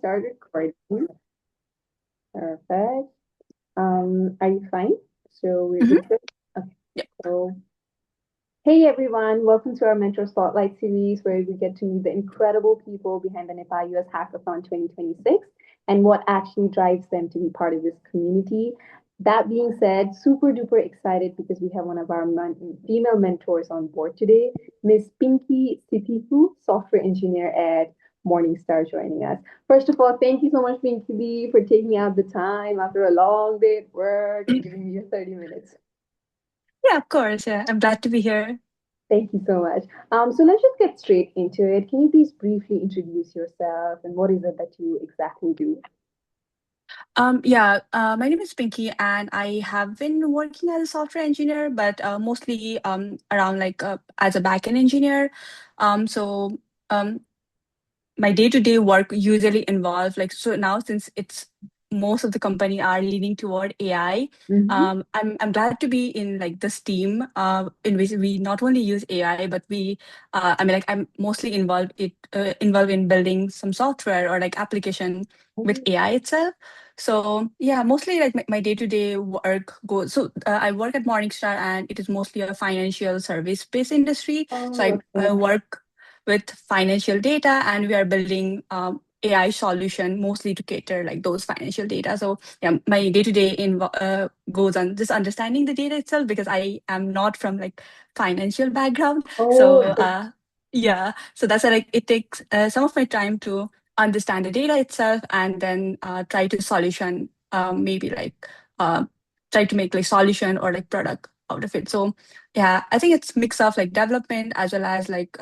start recording. Perfect. Are you fine? So we're Hmm. good. Okay. Yeah. So, hey everyone, welcome to our Mentor Spotlight series where we get to meet the incredible people behind the Nepal US Hackathon 2026 and what actually drives them to be part of this community. That being said, super duper excited because we have one of our female mentors on board today, Miss Pinky Sitikhu, software engineer at Morningstar, joining us. First of all, thank you so much, Pinky D, for taking out the time after a long day at work and giving me your 30 minutes. Yeah, of course. Yeah, I'm glad to be here. Thank you so much. So let's just get straight into it. Can you please briefly introduce yourself and what is it that you exactly do? My name is Pinky, and I have been working as a software engineer, but mostly around as a backend engineer. So my day-to-day work usually involve so now since it's most of the company are leaning toward AI. Mm-hmm. I'm glad to be in like this team in which we not only use AI but we I'm mostly involved in building some software or like application with AI itself. So yeah, mostly like my day-to-day work goes. So I work at Morningstar, and it is mostly a financial service-based industry. So Oh, I okay. work with financial data, and we are building AI solution mostly to cater like those financial data. So yeah, my day to day goes on just understanding the data itself because I am not from like financial background. Oh, So yeah, so that's why like it takes some of my time to understand the data itself and then try to solution maybe like uh, try to make like solution or like product out of it. So yeah, I think it's mix of like development as well as like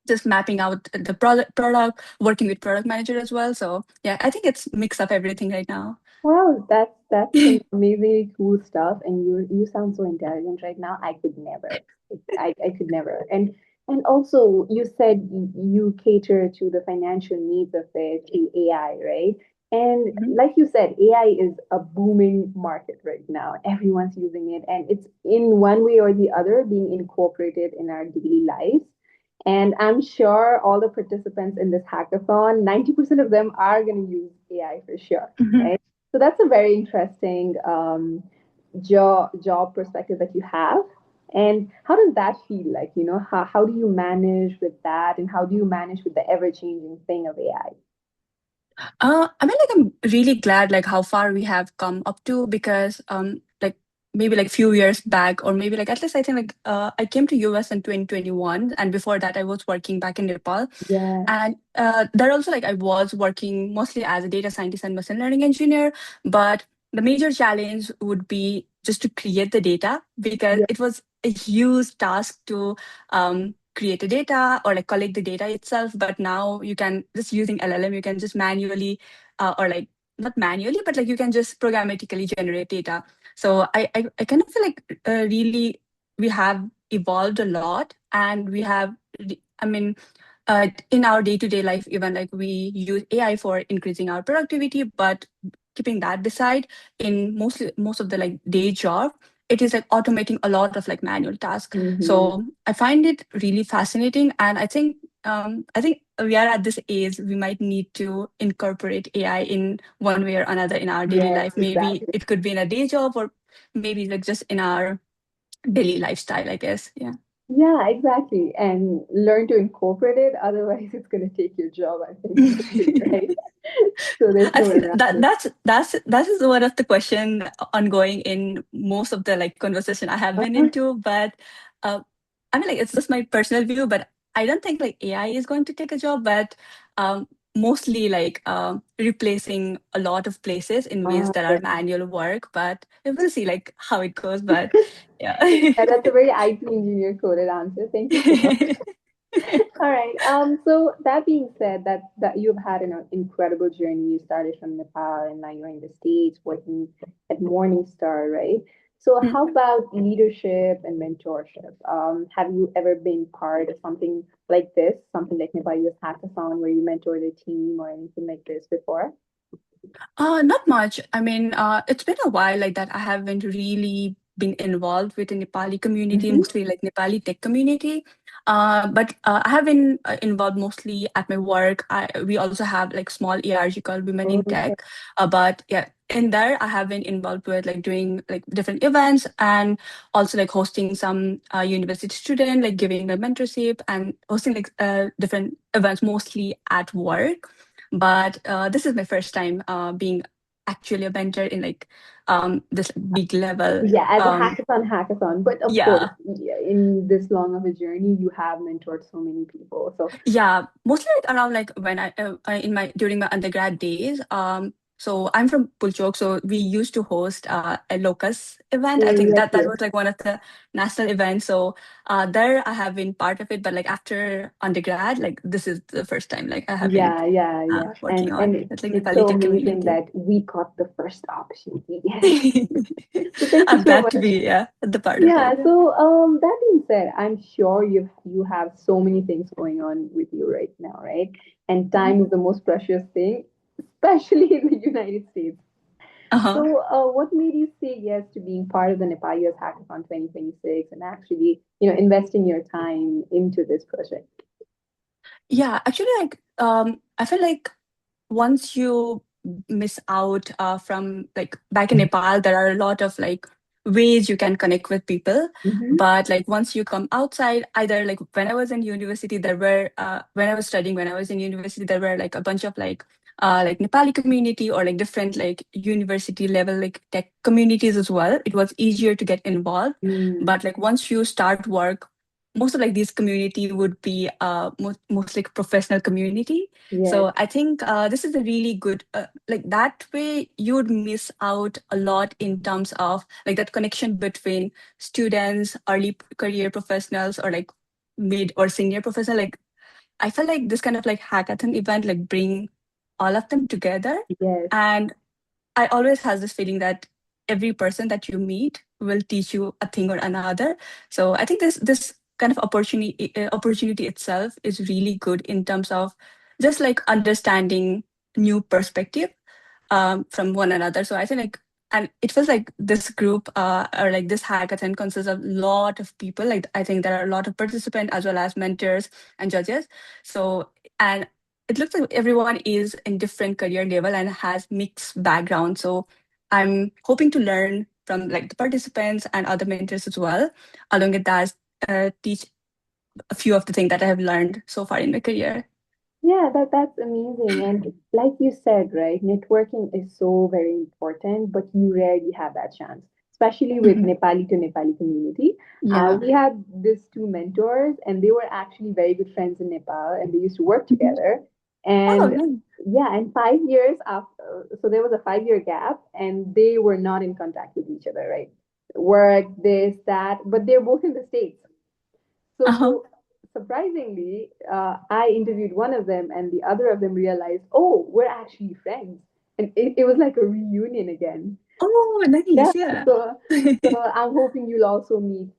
just mapping out the product, working with product manager as well. So yeah, I think it's mix of everything right now. wow, that's some amazingly cool stuff. And you sound so intelligent right now. I could never. I could never. And also you said you cater to the financial needs of it through AI, right? And Mhm. like you said, AI is a booming market right now. Everyone's using it, and it's in one way or the other being incorporated in our daily lives. And I'm sure all the participants in this hackathon, 90% of them are going to use AI for sure, Mhm. right? So that's a very interesting job perspective that you have. And how does that feel like? How do you manage with that, and how do you manage with the ever changing thing of AI? Like I'm really glad like how far we have come up to because like maybe like few years back or maybe like at least I think like I came to US in 2021, and before that I was working back in Nepal. Yeah, And there also, like, I was working mostly as a data scientist and machine learning engineer. But the major challenge would be just to create the data because yeah. it was a huge task to create a data or like collect the data itself. But now you can just using LLM, you can just manually or like not manually, but like you can just programmatically generate data. So I kind of feel like really we have evolved a lot, and we have, I mean, in our day-to-day life, even like we use AI for increasing our productivity, but keeping that beside, in most of the like day job, it is like automating a lot of like manual tasks. Hmm. So I find it really fascinating, and I think we are at this age we might need to incorporate AI in one way or another in our daily Yes, life. Maybe exactly. it could be in a day job or maybe like just in our daily lifestyle, I guess. Yeah. Yeah, exactly. And learn to incorporate it. Otherwise, it's going to take your job, I think, eventually, right? So there's I no way think around that it. that is one of the question ongoing in most of the like conversation I have been Uh-huh. into. But uh, I mean, like it's just my personal view, but I don't think like AI is going to take a job, but um, mostly like replacing a lot of places in ways that are Yeah. manual work. But we'll see like how it goes. But yeah. Yeah, that's a very IT engineer coded answer. Thank you so much. All right. So that being said, that you've had an incredible journey. You started from Nepal and now you're in the States working at Morningstar, right? So how about leadership and mentorship? Have you ever been part of something like this, something like Nepal US Hackathon, where you mentored a team or anything like this before? Not much. I mean, it's been a while like that. I haven't really been involved with the Nepali community, Mm-hmm. mostly like Nepali tech community. But I have been involved mostly at my work. We also have like small ERG called Women in Okay. Tech. But yeah, in there I have been involved with like doing like different events and also like hosting some university student, like giving a mentorship and hosting like different events mostly at work. But this is my first time being actually a mentor in like this big level. Yeah, as a Um, hackathon. But of course, yeah, yeah, in this long of a journey, you have mentored so many people. So Yeah, mostly like around like when I in my during my undergrad days. So I'm from Pulchok, so we used to host a locus event. I think yes, that yes. was like one of the national events. So there I have been part of it, but like after undergrad, like this is the first time like I have been Yeah, yeah, yeah. working And on it's like it's Nepali so tech amazing community. that we got the first opportunity. Yes. So thank you I'm so glad to much. be the part of Yeah, it. so that being said, I'm sure you have so many things going on with you right now, right? And Mhm. time is the most precious thing, especially in the United States. Uh-huh. So, what made you say yes to being part of the Nepal US Hackathon 2026 and actually, investing your time into this project? Yeah, actually, like I feel like once you miss out from like back in Nepal, there are a lot of like ways you can connect with people. Mm-hmm. But like once you come outside, either like when I was in university, there were when I was studying, when I was in university, there were like a bunch of like Nepali community or like different like university level like tech communities as well. It was easier to get involved. Mm, But like once you start work, most of like this community would be most like professional community. yes, So I think this is a really good like that way you would miss out a lot in terms of like that connection between students, early career professionals, or like mid or senior professional. Like I feel like this kind of like hackathon event like bring all of them together, yes, and I always has this feeling that every person that you meet will teach you a thing or another. So I think this kind of opportunity itself is really good in terms of just like understanding new perspective from one another. So I think like, and it feels like this group or like this hackathon consists of a lot of people. Like I think there are a lot of participants as well as mentors and judges. So and it looks like everyone is in different career level and has mixed background. So I'm hoping to learn from like the participants and other mentors as well. Along with that, teach a few of the things that I have learned so far in my career. yeah. That's amazing. And like you said, right, networking is so very important, but you rarely have that chance, especially with Mhm. Nepali to Nepali community. Yeah. We had these two mentors, and they were actually very good friends in Nepal, and they used to work Mhm. together. Oh, And nice. yeah, and 5 years after, so there was a 5 year gap, and they were not in contact with each other, right? Work, this, that, but they're both in the States. Uh-huh. So surprisingly, I interviewed one of them, and the other of them realized, oh, we're actually friends, and it was like a reunion again. Oh, Yeah, nice. Yeah. so I'm hoping you'll also meet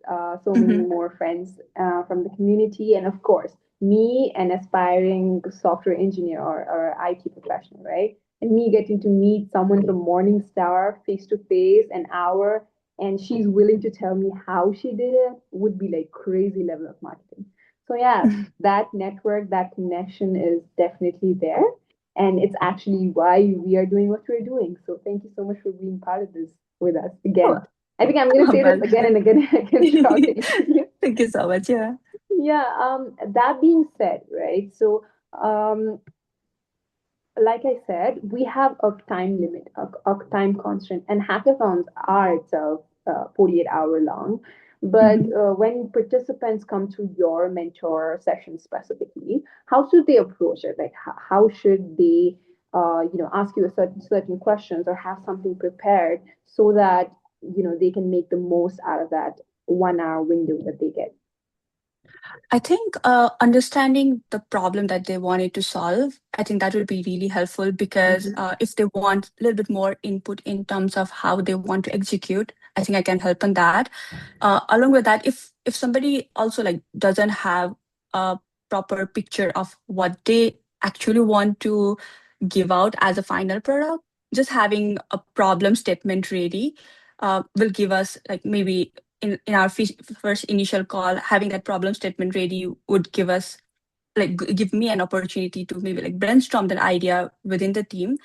so many Mhm. more friends from the community, and of course, me, an aspiring software engineer or IT professional, right? And me getting to meet someone from Morningstar face to face, an hour, and she's willing to tell me how she did it would be like crazy level of marketing. So yeah, that network, that connection is definitely there. And it's actually why we are doing what we're doing. So thank you so much for being part of this with us Oh, again. I think I'm going to say this well. again and again and again throughout the interview. Thank you so much. Yeah. Yeah. That being said, right? So, like I said, we have a time limit, a time constraint, and hackathons are itself 48-hour long. But Mhm. when participants come to your mentor session specifically, how should they approach it? Like, how should they, ask you a certain questions or have something prepared so that they can make the most out of that 1 hour window that they get. I think understanding the problem that they wanted to solve, I think that would be really helpful because Mhm. if they want a little bit more input in terms of how they want to execute, I think I can help on that. Along with that, if somebody also like doesn't have a proper picture of what they actually want to give out as a final product, just having a problem statement ready will give us like maybe in our first initial call, having that problem statement ready would give us like give me an opportunity to maybe like brainstorm that idea within the team.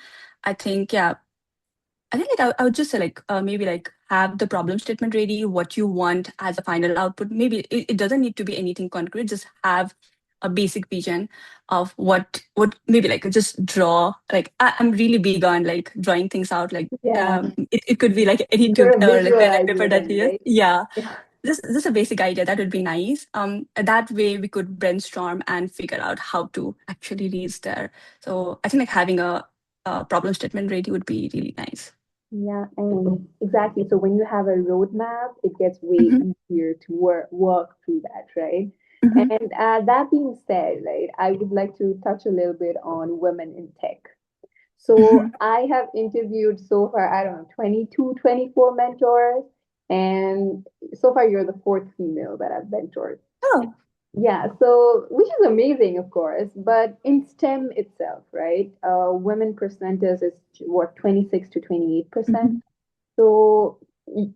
I think yeah, I think like I would just say like maybe like have the problem statement ready, what you want as a final output. Maybe it doesn't need to be anything concrete. Just have a basic vision of what maybe like just draw. Like I'm really big on like drawing things out. Like Yeah. it could be like any You're tool a or like pen and paper visualizer that then, you use. right? Yeah, Yeah. just a basic idea that would be nice. That way we could brainstorm and figure out how to actually reach there. So I think like having a problem statement ready would be really nice. Yeah, and exactly. So when you have a roadmap, it gets way Mhm, easier to work through that, right? mhm, And that being said, right, I would like to touch a little bit on women in tech. So mhm. I have interviewed so far, I don't know, 22, 24 mentors, and so far you're the fourth female that I've mentored. Oh. Yeah, so which is amazing, of course, but in STEM itself, right? Women percentage is what, 26 to 28%. Mhm, So,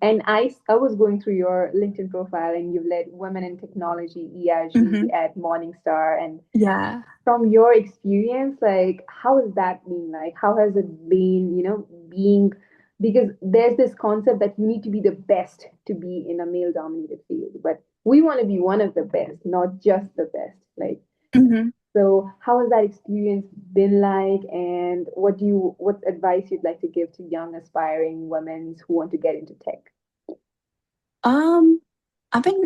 and I was going through your LinkedIn profile, and you've led Women in Technology ERG mhm. at Morningstar. And Yeah. from your experience, like, how has that been? Like, how has it been, being, because there's this concept that you need to be the best to be in a male-dominated field, but we want to be one of the best, not just the best. Like, Mhm. so how has that experience been like, and what advice you'd like to give to young aspiring women who want to get into tech? Um, I mean,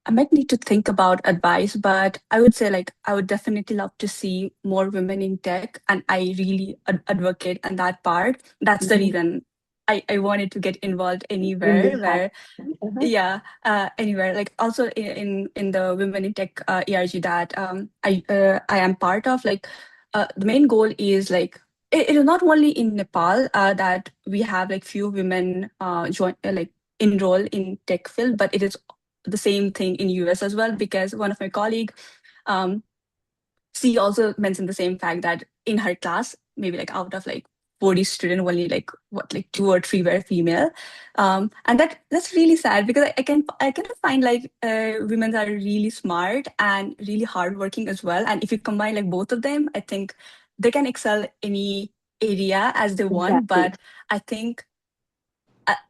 I might need to think about advice, but I would say like I would definitely love to see more women in tech, and I really advocate on that part. That's the Mhm. reason I wanted to get involved In this anywhere hack. where Uh-huh. yeah, anywhere like also in the women in tech ERG that I am part of. Like the main goal is like it is not only in Nepal that we have like few women join like enroll in tech field, but it is the same thing in US as well, because one of my colleague um, she also mentioned the same fact that in her class, maybe like out of like 40 students, only like what like two or three were female, and that's really sad because I can find like women are really smart and really hardworking as well, and if you combine like both of them, I think they can excel any area as they want. Exactly. But I think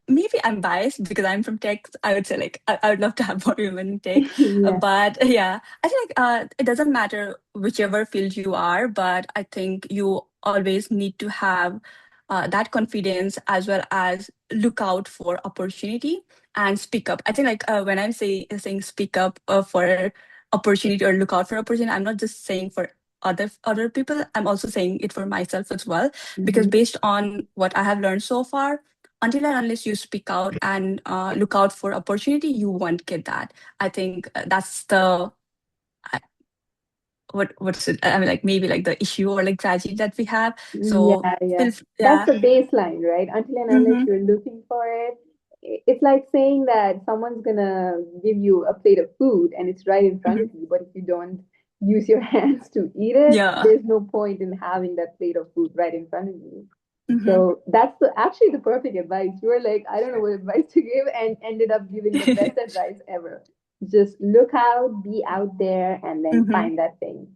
maybe I'm biased because I'm from tech. I would say like I would love to have more women in tech, Yeah. but yeah, I think like, it doesn't matter whichever field you are, but I think you always need to have that confidence as well as look out for opportunity and speak up. I think like when I'm saying speak up for opportunity or look out for opportunity, I'm not just saying for other people. I'm also saying it for myself as well, because Mhm. based on what I have learned so far, until and unless you speak out and look out for opportunity, you won't get that. I think that's the uh, what's it? I mean, like maybe like the issue or like tragedy that we have. So Yeah, yeah. feel That's yeah. the baseline, right? Until and unless Mm-hmm, you're looking for it, it's like saying that someone's gonna give you a plate of food and it's right in front mm-hmm, of you, but if you don't use your hands to eat it, yeah. there's no point in having that plate of food right in front of you. Mm-hmm, So that's actually the perfect advice. You were like, I don't know what advice to give, and ended up giving the best advice ever. Just look out, be out there, and then mm-hmm, find that thing.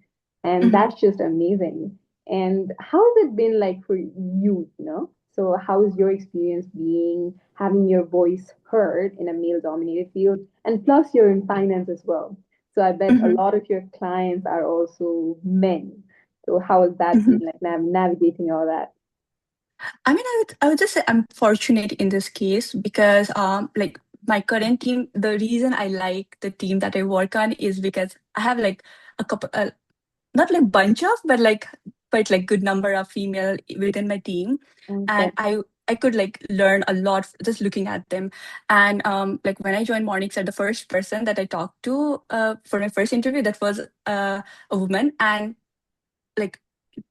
And mm-hmm, that's just amazing. And how has it been like for you? So how is your experience being having your voice heard in a male-dominated field? And plus you're in finance as well. So I bet a mm-hmm, lot of your clients are also men. So how has that mm-hmm. been like navigating all that? I mean, I would just say I'm fortunate in this case because like my current team, the reason I like the team that I work on is because I have like a couple not like bunch of, but like quite like good number of female within my team, Okay. and I could like learn a lot just looking at them. And like when I joined Morningstar, the first person that I talked to for my first interview, that was a woman, and like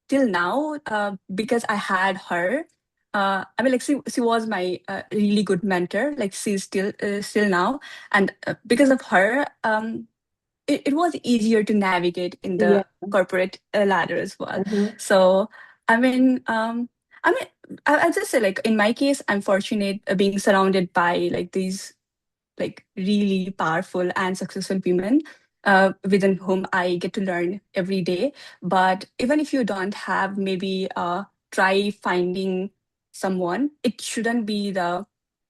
till now, because I had her. I mean, like she was my really good mentor. Like she's still now, and because of her, it was easier to navigate in Yeah. the corporate ladder as well. Uh-huh. So, I mean, I mean, I just say like in my case, I'm fortunate being surrounded by like these. like really powerful and successful women within whom I get to learn every day. But even if you don't have, maybe try finding someone. It shouldn't be the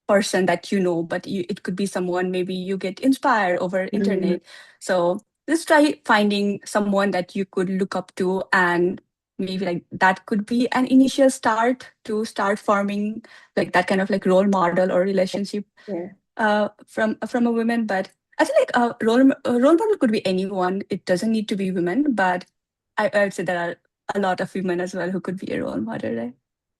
person that you know, but it could be someone maybe you get inspired over Mm, internet. So just try finding someone that you could look up to, and maybe like that could be an initial start to start forming like that kind of like role model or relationship yeah. from a woman. But I feel like a role model could be anyone. It doesn't need to be women, but I would say there are a lot of women as well who could be a role model, right?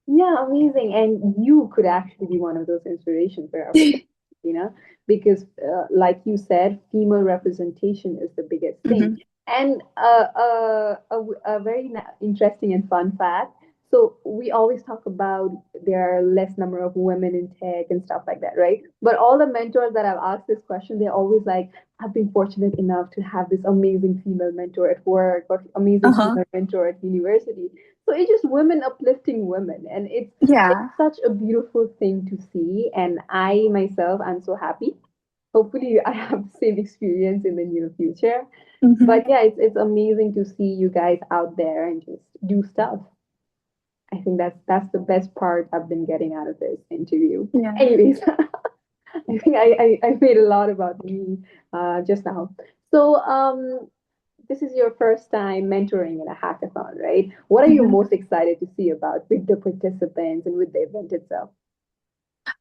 Yeah, amazing. And you could actually be one of those inspirations for our friends, you know, because like you said, female representation is the biggest thing. Hmm. And a very interesting and fun fact. So we always talk about there are less number of women in tech and stuff like that, right? But all the mentors that I've asked this question, they're always like, I've been fortunate enough to have this amazing female mentor at work or amazing Uh-huh. female mentor at university. So it's just women uplifting women, and it's Yeah. such a beautiful thing to see. And I myself, I'm so happy. Hopefully, I have the same experience in the near future. Hmm. But yeah, it's amazing to see you guys out there and just do stuff. I think that's the best part I've been getting out of this interview. Yeah. Anyways, I think I made a lot about me just now. So this is your first time mentoring in a hackathon, right? What are you Mhm. most excited to see about with the participants and with the event itself?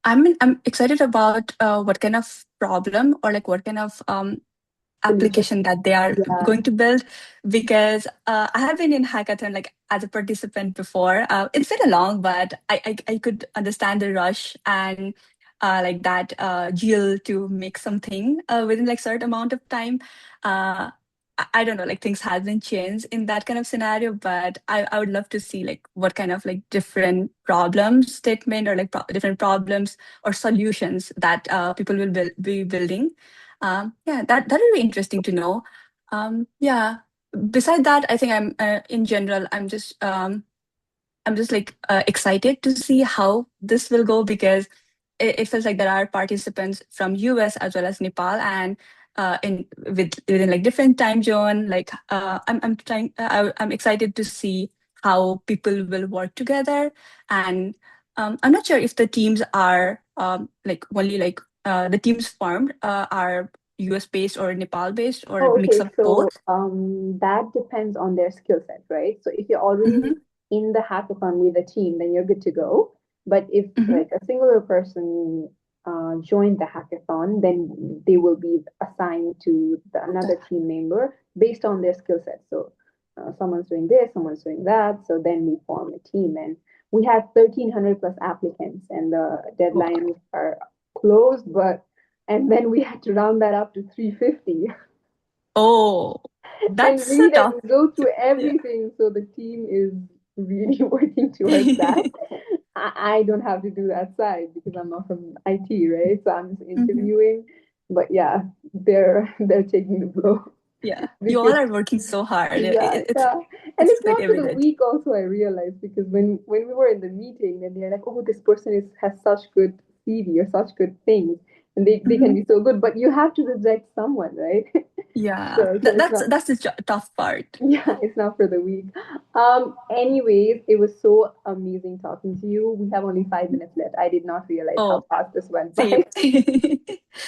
I'm excited about what kind of problem or like what kind of Solution. application that they are Yeah. going to build, because I have been in hackathon like as a participant before. It's been a long, but I could understand the rush and like that zeal to make something within like certain amount of time. I don't know, like things hasn't changed in that kind of scenario, but I would love to see like what kind of like different problem statement or like different problems or solutions that people will be building. Yeah, that would be interesting to know. Yeah. Beside that, I think in general, I'm just like excited to see how this will go, because it feels like there are participants from US as well as Nepal, and in within like different time zone. Like I'm excited to see how people will work together, and I'm not sure if the teams are like only like the teams formed are US based or Nepal based or a Oh, mix okay. of both. So that depends on their skill set, right? So if you're already Hmm. in the hackathon with a team, then you're good to go. But if Hmm. like a singular person joined the hackathon, then they will be assigned to another team member based on their skill set. So someone's doing this, someone's doing that. So then we form a team, and we had 1,300 plus applicants, and the deadlines are closed, but and then we had to round that up to 350 Oh, and that's a read tough. and go through Yeah. everything. So the team is really working towards that. I don't have to do that side because I'm not from IT, right? So I'm just Mhm. interviewing. But yeah, they're taking the blow Yeah. You all because are working so hard. yeah, yeah. And It's it's quite not for the evident. weak also, I realized, because when we were in the meeting and they're like, oh, this person has such good CV or such good things and they can Mhm. be so good, but you have to reject someone, right? Yeah. So it's not That's the tough part. yeah, it's not for the weak. Anyways, it was so amazing talking to you. We have only 5 minutes left. I did not realize how Oh, fast this went by, same.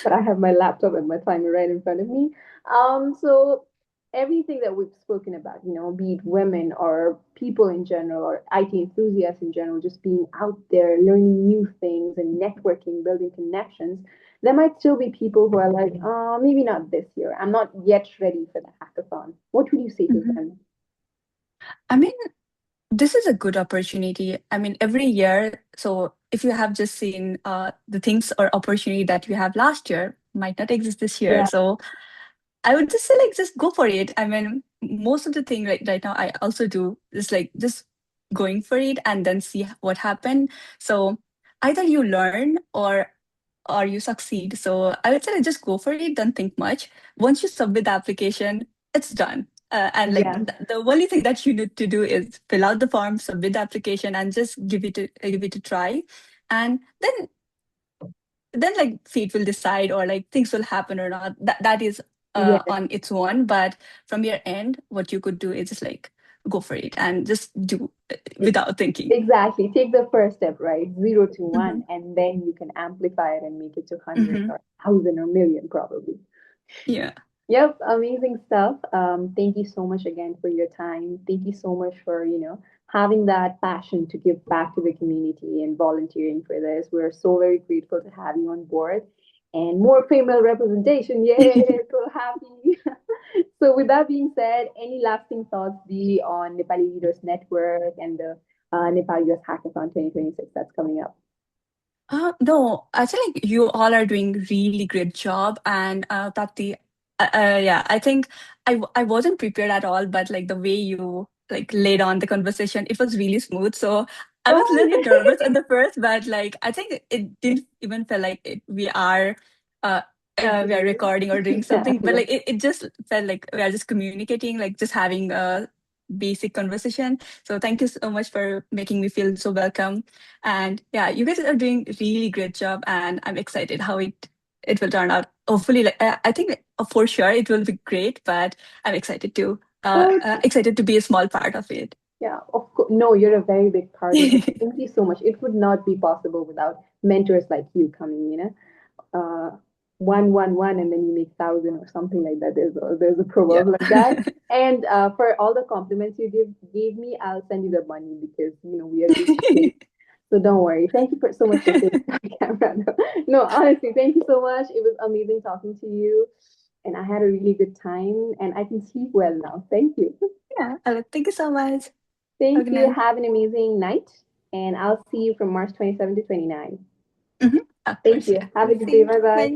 but I have my laptop and my timer right in front of me. So everything that we've spoken about, be it women or people in general or IT enthusiasts in general, just being out there, learning new things and networking, building connections. There might still be people who are like, maybe not this year. I'm not yet ready for the hackathon. What would you say to Mhm. them? I mean, this is a good opportunity. I mean, every year, so if you have just seen the things or opportunity that you have last year might not exist this year. Yeah, So I would just say like just go for it. I mean, most of the thing right now I also do is like just going for it and then see what happened. So either you learn or you succeed. So I would say like just go for it, don't think much. Once you submit the application, it's done. And like yeah, the only thing that you need to do is fill out the form, submit the application, and just give it a try. And then then like fate will decide or like things will happen or not. That is Yes, on its own. But from your end, what you could do is just like go for it and just do e- without thinking. exactly. Take the first step, right? 0 to 1, Hmm. and then you can amplify it and make it to 100 Hmm. or 1,000 or million, probably. Yeah. Yep, amazing stuff. Thank you so much again for your time. Thank you so much for, having that passion to give back to the community and volunteering for this. We're so very grateful to have you on board. And more female representation. Yay, so happy. So with that being said, any lasting thoughts be on Nepali Leaders Network and the Nepal US Hackathon 2026 that's coming up? No, I feel like you all are doing really great job, and Tapti, yeah, I think I wasn't prepared at all, but like the way you like laid on the conversation, it was really smooth. So I was a Oh, little bit yeah. nervous at the first, but like I think it didn't even feel like uh, we are Interview. recording or doing Yeah, something, but yeah. like it just felt like we are just communicating, like just having a basic conversation. So thank you so much for making me feel so welcome. And yeah, you guys are doing really great job, and I'm excited how it will turn out. Hopefully, like I think for sure it will be great, but I'm Oh, excited to be a small part of it. yeah, of course. No, you're a very big part of it. Thank you so much. It would not be possible without mentors like you coming, one, one, one, and then you make 1,000 or something like that. There's a Yeah. proverb like that. And for all the compliments you gave me, I'll send you the money because we are doing this. So don't worry. Thank you so much for saying that, camera. No, honestly, thank you so much. It was amazing talking to you, and I had a really good time. And I can sleep well now. Thank you. Yeah. Thank you so much. Have a Thank good you. night. Have an amazing night, and I'll see you from March 27 to 29. Mhm. Of Thank course, you. yeah. Have a good See day. you. Bye bye. Bye.